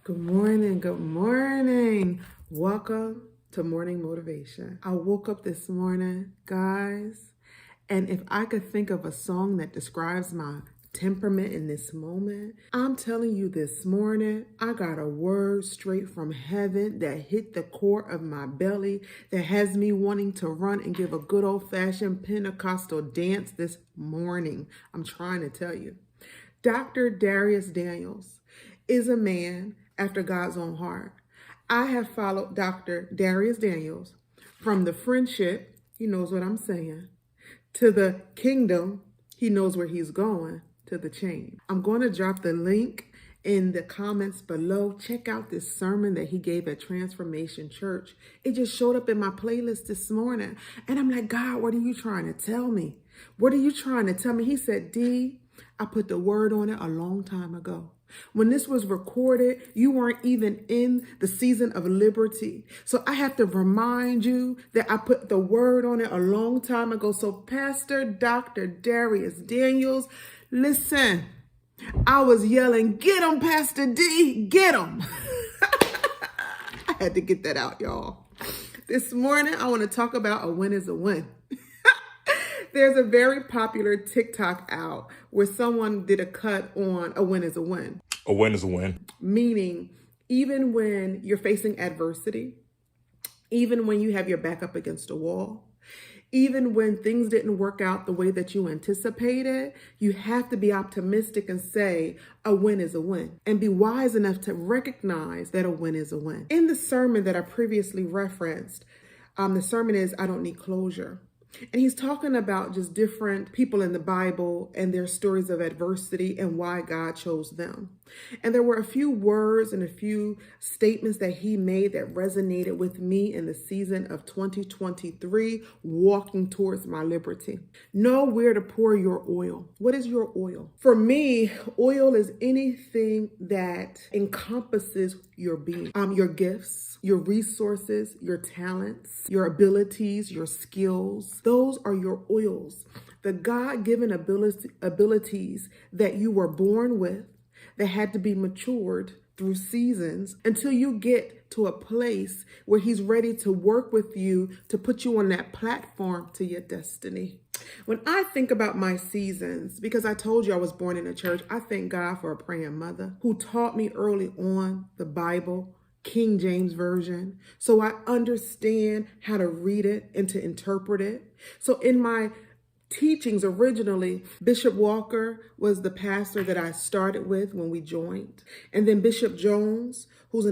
Good morning. Good morning. Welcome to Morning Motivation. I woke up this morning, guys, and if I could think of a song that describes my temperament in this moment, I'm telling you this morning, I got a word straight from heaven that hit the core of my belly that has me wanting to run and give a good old-fashioned Pentecostal dance this morning. I'm trying to tell you. Dr. Dharius Daniels is a man after God's own heart. I have followed Dr. Dharius Daniels from the friendship, he knows what I'm saying, to the kingdom, he knows where he's going, to the change. I'm going to drop the link in the comments below. Check out this sermon that he gave at Transformation Church. It just showed up in my playlist this morning. And I'm like, God, what are you trying to tell me? What are you trying to tell me? He said, D, I put the word on it a long time ago. When this was recorded, you weren't even in the season of liberty. So I have to remind you that I put the word on it a long time ago. So Pastor Dr. Dharius Daniels, listen, I was yelling, get him, Pastor D, get him. I had to get that out, y'all. This morning, I want to talk about a win is a win. There's a very popular TikTok out where someone did a cut on a win is a win. A win is a win. Meaning, even when you're facing adversity, even when you have your back up against a wall, even when things didn't work out the way that you anticipated, you have to be optimistic and say a win is a win and be wise enough to recognize that a win is a win. In the sermon that I previously referenced, the sermon is I Don't Need Closure. And he's talking about just different people in the Bible and their stories of adversity and why God chose them. And there were a few words and a few statements that he made that resonated with me in the season of 2023, walking towards my liberty. Know where to pour your oil. What is your oil? For me, oil is anything that encompasses your being, your gifts, your resources, your talents, your abilities, your skills. Those are your oils. The God-given abilities that you were born with, that had to be matured through seasons until you get to a place where he's ready to work with you to put you on that platform to your destiny. When I think about my seasons, because I told you I was born in a church, I thank God for a praying mother who taught me early on the Bible, King James Version, so I understand how to read it and to interpret it. So in my teachings originally, Bishop Walker was the pastor that I started with when we joined. And then Bishop Jones, who's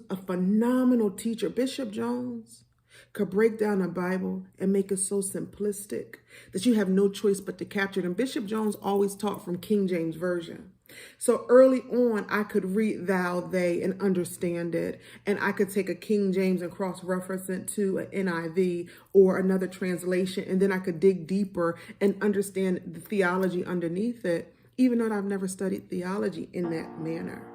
a phenomenal teacher. Bishop Jones could break down a Bible and make it so simplistic that you have no choice but to capture it. And Bishop Jones always taught from King James Version. So early on, I could read thou, they, and understand it. And I could take a King James and cross-reference it to an NIV or another translation. And then I could dig deeper and understand the theology underneath it, even though I've never studied theology in that manner.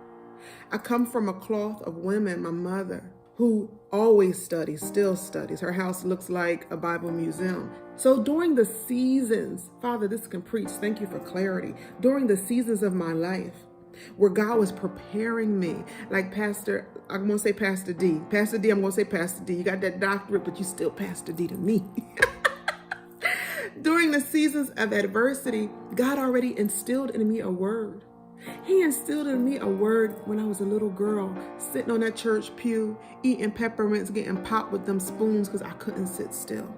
I come from a cloth of women, my mother, who always studies, still studies. Her house looks like a Bible museum. So during the seasons, Father, this can preach, thank you for clarity. During the seasons of my life, where God was preparing me, like Pastor, I'm going to say Pastor D. Pastor D, I'm going to say Pastor D. You got that doctorate, but you still Pastor D to me. During the seasons of adversity, God already instilled in me a word. He instilled in me a word when I was a little girl, sitting on that church pew, eating peppermints, getting popped with them spoons because I couldn't sit still.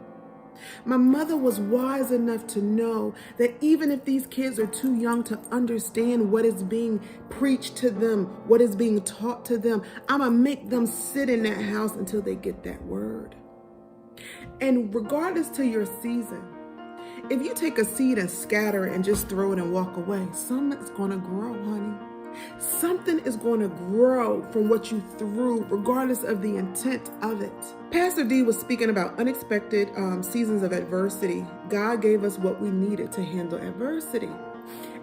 My mother was wise enough to know that even if these kids are too young to understand what is being preached to them, what is being taught to them, I'm going to make them sit in that house until they get that word. And regardless to your season, if you take a seed and scatter it and just throw it and walk away, something's going to grow, honey. Something is going to grow from what you threw, regardless of the intent of it. Pastor D was speaking about unexpected seasons of adversity. God gave us what we needed to handle adversity.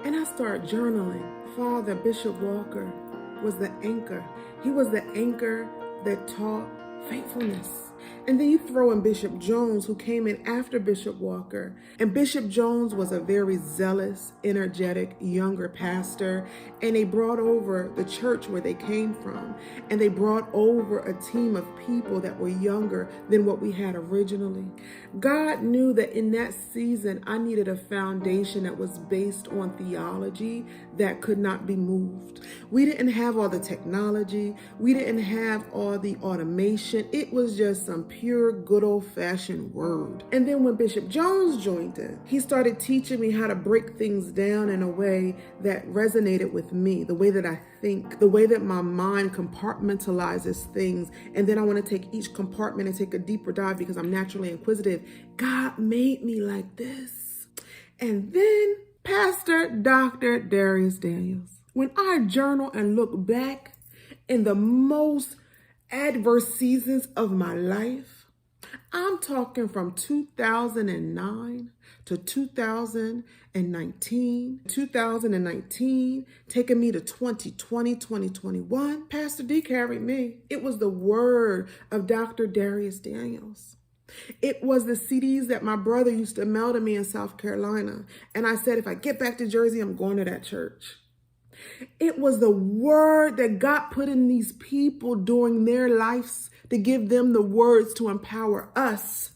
And I started journaling. Father, Bishop Walker was the anchor. He was the anchor that taught faithfulness. And then you throw in Bishop Jones, who came in after Bishop Walker. And Bishop Jones was a very zealous, energetic, younger pastor. And they brought over the church where they came from. And they brought over a team of people that were younger than what we had originally. God knew that in that season, I needed a foundation that was based on theology that could not be moved. We didn't have all the technology. We didn't have all the automation. It was just some pure, good old-fashioned word. And then when Bishop Jones joined in, he started teaching me how to break things down in a way that resonated with me, the way that I think, the way that my mind compartmentalizes things. And then I want to take each compartment and take a deeper dive because I'm naturally inquisitive. God made me like this. And then Pastor Dr. Dharius Daniels. When I journal and look back in the most adverse seasons of my life, I'm talking from 2009 to 2019, taking me to 2020, 2021. Pastor D carried me. It was the word of Dr. Dharius Daniels. It was the CDs that my brother used to mail to me in South Carolina. And I said, if I get back to Jersey, I'm going to that church. It was the word that God put in these people during their lives to give them the words to empower us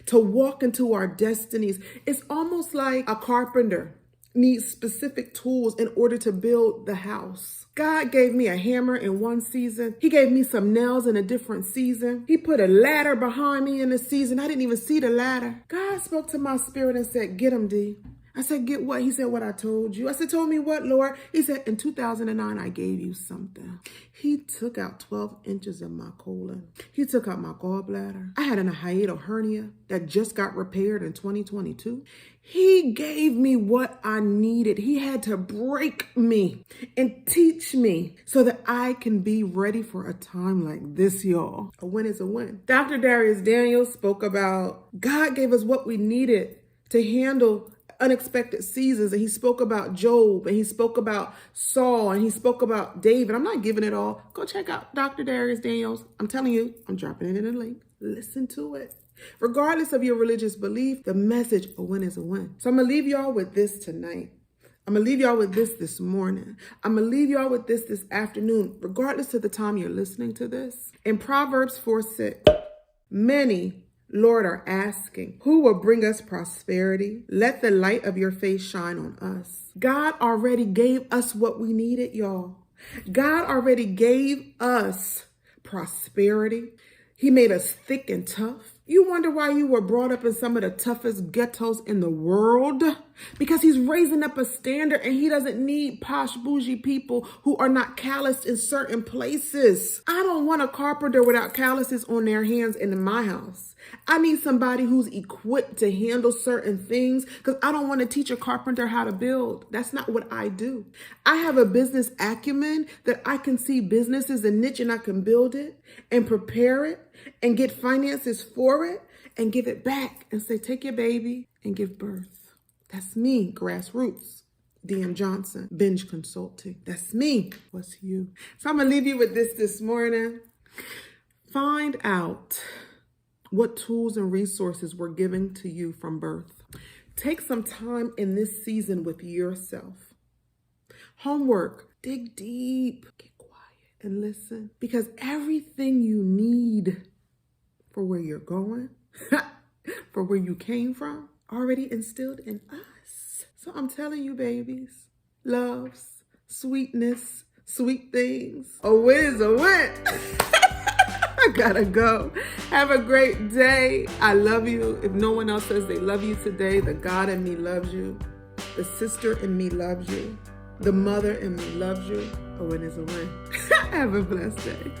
to walk into our destinies. It's almost like a carpenter needs specific tools in order to build the house. God gave me a hammer in one season. He gave me some nails in a different season. He put a ladder behind me in a season. I didn't even see the ladder. God spoke to my spirit and said, get him, D. I said, get what? He said, what I told you. I said, told me what, Lord? He said, in 2009, I gave you something. He took out 12 inches of my colon. He took out my gallbladder. I had a hiatal hernia that just got repaired in 2022. He gave me what I needed. He had to break me and teach me so that I can be ready for a time like this, y'all. A win is a win. Dr. Dharius Daniels spoke about God gave us what we needed to handle unexpected seasons, and he spoke about Job, and he spoke about Saul, and he spoke about David. I'm not giving it all. Go check out Dr. Dharius Daniels. I'm telling you, I'm dropping it in a link. Listen to it. Regardless of your religious belief, the message, a win is a win. So I'm going to leave y'all with this tonight. I'm going to leave y'all with this morning. I'm going to leave y'all with this afternoon, regardless of the time you're listening to this. In Proverbs 4:6, many, Lord, are asking, who will bring us prosperity? Let the light of your face shine on us. God already gave us what we needed, y'all. God already gave us prosperity. He made us thick and tough. You wonder why you were brought up in some of the toughest ghettos in the world? Because he's raising up a standard, and he doesn't need posh, bougie people who are not calloused in certain places. I don't want a carpenter without calluses on their hands in my house. I need somebody who's equipped to handle certain things, because I don't want to teach a carpenter how to build. That's not what I do. I have a business acumen that I can see businesses a niche, and I can build it and prepare it and get finances for it and give it back and say, take your baby and give birth. That's me, Grassroots, DM Johnson, Binge Consulting. That's me. What's you? So I'm going to leave you with this morning. Find out what tools and resources were given to you from birth. Take some time in this season with yourself. Homework, dig deep, get quiet and listen, because everything you need for where you're going, for where you came from, already instilled in us. So I'm telling you, babies, loves, sweetness, sweet things, a win is a win. I gotta go. Have a great day. I love you. If no one else says they love you today, the God in me loves you. The sister in me loves you. The mother in me loves you. A win is a win. Have a blessed day.